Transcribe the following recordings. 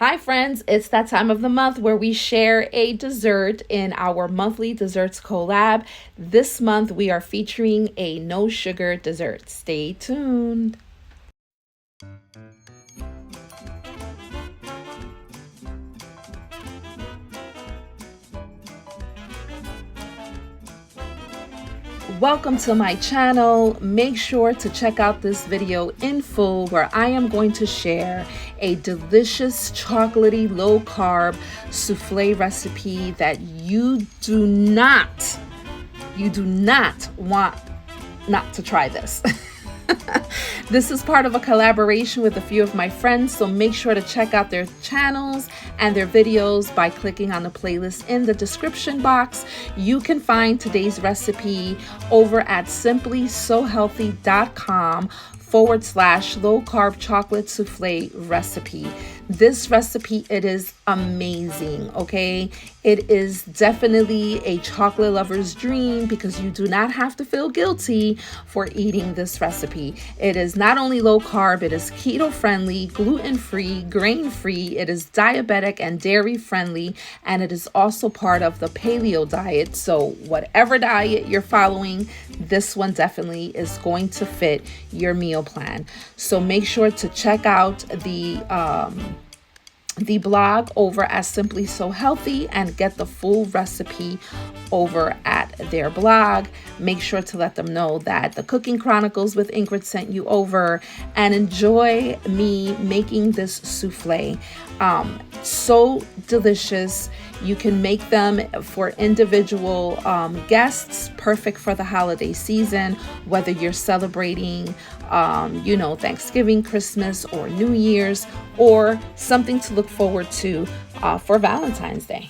Hi friends, it's that time of the month where we share a dessert in our monthly desserts collab. This month we are featuring a no sugar dessert. Stay tuned. Welcome to my channel. Make sure to check out this video in full where I am going to share a delicious chocolatey low carb souffle recipe that you do not want not to try this. This is part of a collaboration with a few of my friends, so make sure to check out their channels and their videos by clicking on the playlist in the description box. You can find today's recipe over at simplysohealthy.com/low carb chocolate souffle recipe. This recipe, it is amazing, okay? It is definitely a chocolate lover's dream because you do not have to feel guilty for eating this recipe. It is not only low carb, it is keto friendly, gluten free, grain free, it is diabetic and dairy friendly, and it is also part of the paleo diet. So whatever diet you're following, this one definitely is going to fit your meal plan. So make sure to check out the blog over at Simply So Healthy and get the full recipe over at their blog. Make sure to let them know that the Cooking Chronicles with Ingrid sent you over, and enjoy me making this souffle. So delicious. You can make them for individual guests, perfect for the holiday season, whether you're celebrating, Thanksgiving, Christmas, or New Year's, or something to look forward to for Valentine's Day.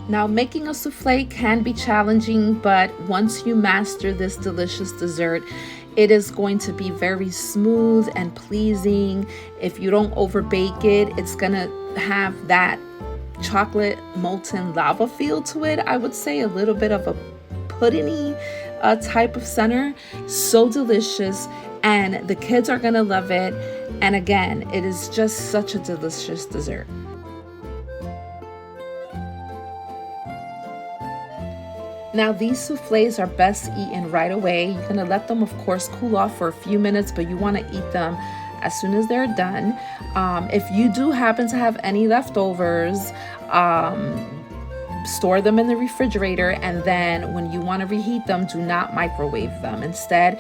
Now, making a souffle can be challenging, but once you master this delicious dessert, it is going to be very smooth and pleasing. If you don't overbake it, it's gonna have that chocolate molten lava feel to it. I would say a little bit of a puddingy type of center. So delicious, and the kids are gonna love it. And again, it is just such a delicious dessert. Now, these souffles are best eaten right away. You're gonna let them, of course, cool off for a few minutes, but you wanna eat them as soon as they're done. If you do happen to have any leftovers, store them in the refrigerator, and then when you wanna reheat them, do not microwave them. Instead,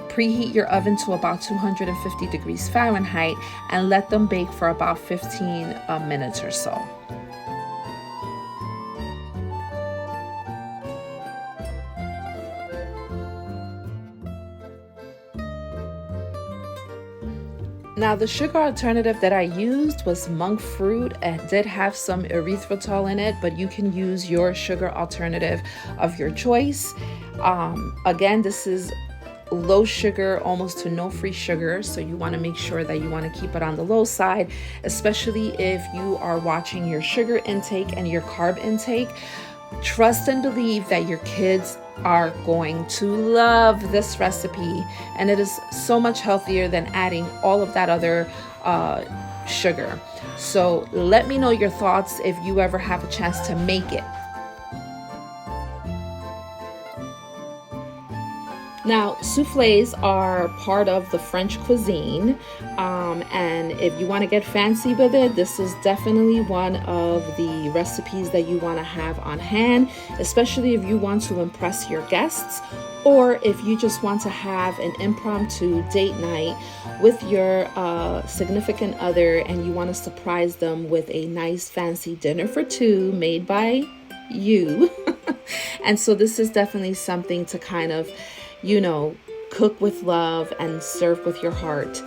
preheat your oven to about 250 degrees Fahrenheit and let them bake for about 15 minutes or so. Now, the sugar alternative that I used was monk fruit and did have some erythritol in it, but you can use your sugar alternative of your choice. Again, this is low sugar, almost to no free sugar, so you want to make sure that you want to keep it on the low side, especially if you are watching your sugar intake and your carb intake. Trust and believe that your kids are going to love this recipe, and it is so much healthier than adding all of that other sugar. So let me know your thoughts if you ever have a chance to make it. Now, souffles are part of the French cuisine, and if you want to get fancy with it, this is definitely one of the recipes that you want to have on hand, especially if you want to impress your guests, or if you just want to have an impromptu date night with your significant other and you want to surprise them with a nice fancy dinner for two made by you. And so this is definitely something to kind of cook with love and serve with your heart.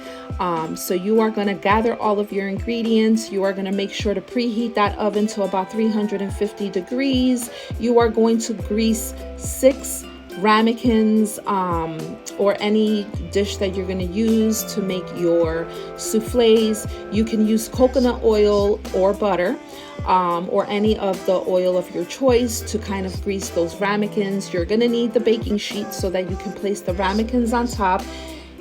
So you are going to gather all of your ingredients. You are going to make sure to preheat that oven to about 350 degrees. You are going to grease 6 ramekins, or any dish that you're going to use to make your souffles. You can use coconut oil or butter, or any of the oil of your choice to kind of grease those ramekins. You're going to need the baking sheet so that you can place the ramekins on top.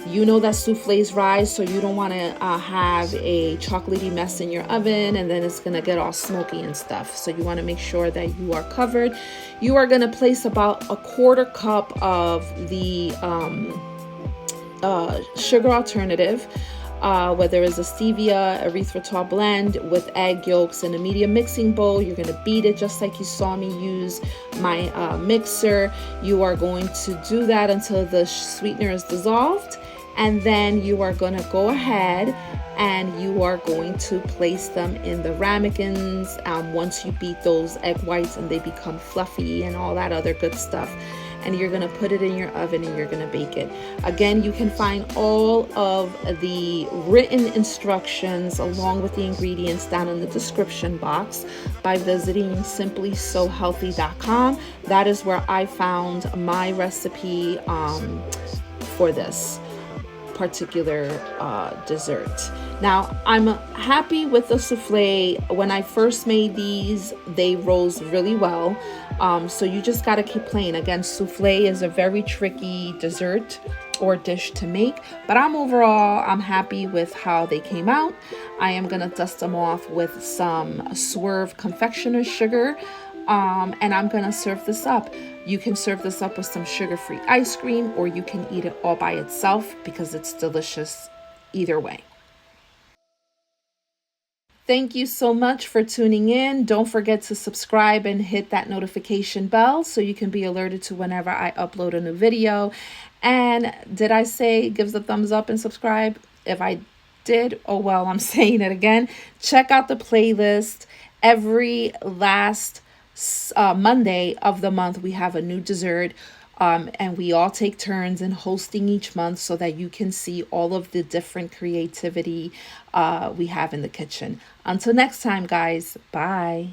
You know that souffles rise, so you don't want to have a chocolatey mess in your oven and then it's going to get all smoky and stuff. So you want to make sure that you are covered. You are going to place about a 1/4 cup of the sugar alternative, whether it's a stevia, erythritol blend, with egg yolks in a medium mixing bowl. You're going to beat it just like you saw me use my mixer. You are going to do that until the sweetener is dissolved. And then you are going to go ahead and you are going to place them in the ramekins once you beat those egg whites and they become fluffy and all that other good stuff. And you're going to put it in your oven and you're going to bake it. Again, you can find all of the written instructions along with the ingredients down in the description box by visiting simplysohealthy.com. That is where I found my recipe for this particular dessert. Now, I'm happy with the souffle. When I first made these, they rose really well. So you just got to keep playing. Again, souffle is a very tricky dessert or dish to make, but I'm happy with how they came out. I am gonna dust them off with some Swerve confectioner's sugar, and I'm gonna serve this up. You can serve this up with some sugar-free ice cream, or you can eat it all by itself because it's delicious either way. Thank you so much for tuning in. Don't forget to subscribe and hit that notification bell so you can be alerted to whenever I upload a new video. And did I say give the thumbs up and subscribe? If I did, oh well, I'm saying it again. Check out the playlist. Every last Monday of the month, we have a new dessert. And we all take turns in hosting each month so that you can see all of the different creativity we have in the kitchen. Until next time, guys. Bye.